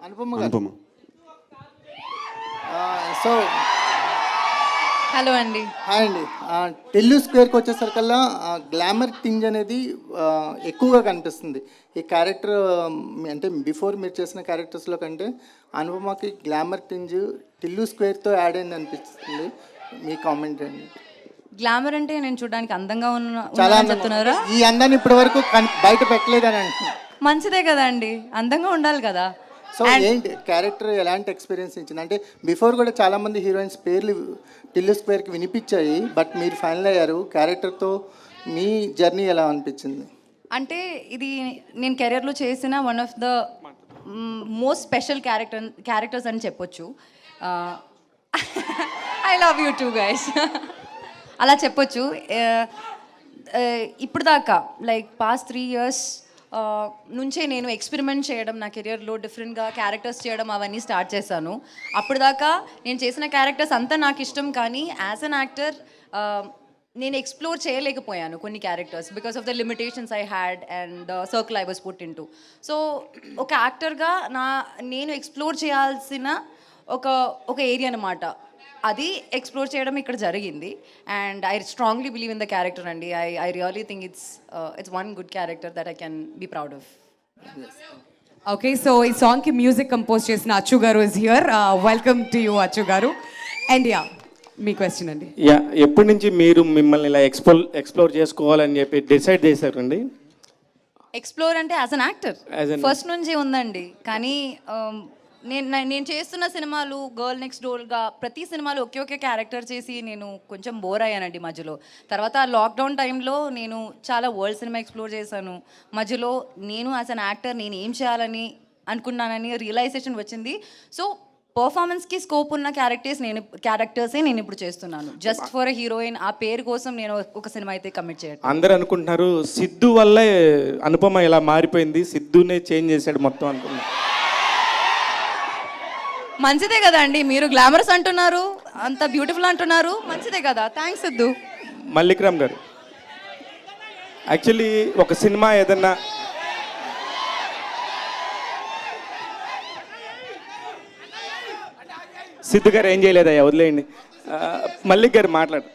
అనుపమ గారు. Anupama. So hello అండి. Hi అండి. టిల్లు స్క్వేర్కి వచ్చేసరికల్లా గ్లామర్ టింజ్ అనేది ఎక్కువగా కనిపిస్తుంది ఈ క్యారెక్టర్. అంటే బిఫోర్ మీరు చేసిన క్యారెక్టర్స్లో కంటే అనుపమకి గ్లామర్ టింజ్ టిల్లు స్క్వేర్తో యాడ్ అయింది అనిపిస్తుంది. మీ కామెంట్ అండి. గ్లామర్ అంటే నేను చూడడానికి అందంగా చాలా ఉన్నానని చెప్తున్నారా? ఈ అందాన్ని ఇప్పటి వరకు బయట పెట్టలేదని అంటున్నాను. మంచిదే కదా అండి, అందంగా ఉండాలి కదా. సో ఏంటి క్యారెక్టర్ ఎలాంటి ఎక్స్పీరియన్స్ ఇచ్చింది? అంటే బిఫోర్ కూడా చాలామంది హీరోయిన్స్ పేర్లు టిల్లు స్క్వేర్కి వినిపించాయి, బట్ మీరు ఫైనల్ అయ్యారు. క్యారెక్టర్తో మీ జర్నీ ఎలా అనిపించింది? అంటే ఇది నేను కెరియర్లో చేసిన one of the most special characters అని చెప్పొచ్చు. I love you two guys అలా చెప్పొచ్చు. ఇప్పుడు దాకా లైక్ పాస్ట్ 3 years నుంచే నేను ఎక్స్పెరిమెంట్ చేయడం నా కెరియర్లో, డిఫరెంట్గా క్యారెక్టర్స్ చేయడం అవన్నీ స్టార్ట్ చేశాను. అప్పుడు దాకా నేను చేసిన క్యారెక్టర్స్ అంతా నాకు ఇష్టం, కానీ యాజ్ అన్ యాక్టర్ నేను ఎక్స్ప్లోర్ చేయలేకపోయాను కొన్ని characters because of the limitations I had and the circle I was put in to. So ఒక యాక్టర్గా నేను ఎక్స్ప్లోర్ చేయాల్సిన ఒక ఏరియా అనమాట, అది ఎక్స్ప్లోర్ చేయడం ఇక్కడ జరిగింది. And I strongly believe in the character అండి. I really think it's one good character that I can be proud of. Okay, so ఈ సాంగ్కి మ్యూజిక్ కంపోజ్ చేసిన అచ్చు గారు is here. Welcome to you Achu గారు. అండ్ యా, మీ question అండి. Yeah, ఎప్పటి నుంచి మీరు మిమ్మల్ని ఇలా ఎక్స్ప్లోర్ చేసుకోవాలని చెప్పి డిసైడ్ చేశారండి? ఎక్స్ప్లోర్ అంటే as an actor As an- first నుంచి ఉందండి, కానీ నేను చేస్తున్న సినిమాలు గర్ల్ నెక్స్ట్ డోర్గా ప్రతి సినిమాలో ఒకే క్యారెక్టర్ చేసి నేను కొంచెం బోర్ అయ్యానండి మధ్యలో. తర్వాత లాక్డౌన్ టైంలో నేను చాలా వరల్డ్ సినిమా ఎక్స్ప్లోర్ చేశాను. మధ్యలో నేను యాజ్ అన్ యాక్టర్ నేను ఏం చేయాలని అనుకున్నానని రియలైజేషన్ వచ్చింది. సో పర్ఫార్మెన్స్కి స్కోప్ ఉన్న క్యారెక్టర్సే నేను ఇప్పుడు చేస్తున్నాను. జస్ట్ ఫర్ హీరోయిన్ ఆ పేరు కోసం నేను ఒక సినిమా అయితే కమిట్ చేయట్లేదు. అందరూ అనుకుంటున్నారు సిద్ధు వల్లే అనుపమ ఇలా మారిపోయింది, సిద్ధునే చేంజ్ చేశాడు మొత్తం అనుకున్నారు. మంచిదే కదా అండి, మీరు గ్లామరస్ అంటున్నారు, అంత బ్యూటిఫుల్ అంటున్నారు, మంచిదే కదా. థ్యాంక్స్ సిద్ధు. మల్లిక్రామ్ గారు, యాక్చువల్లీ ఒక సినిమా ఏదన్నా సిద్ధు గారు ఏం చేయలేదయ్యా, వదిలేయండి. మల్లిక్ గారు మాట్లాడు.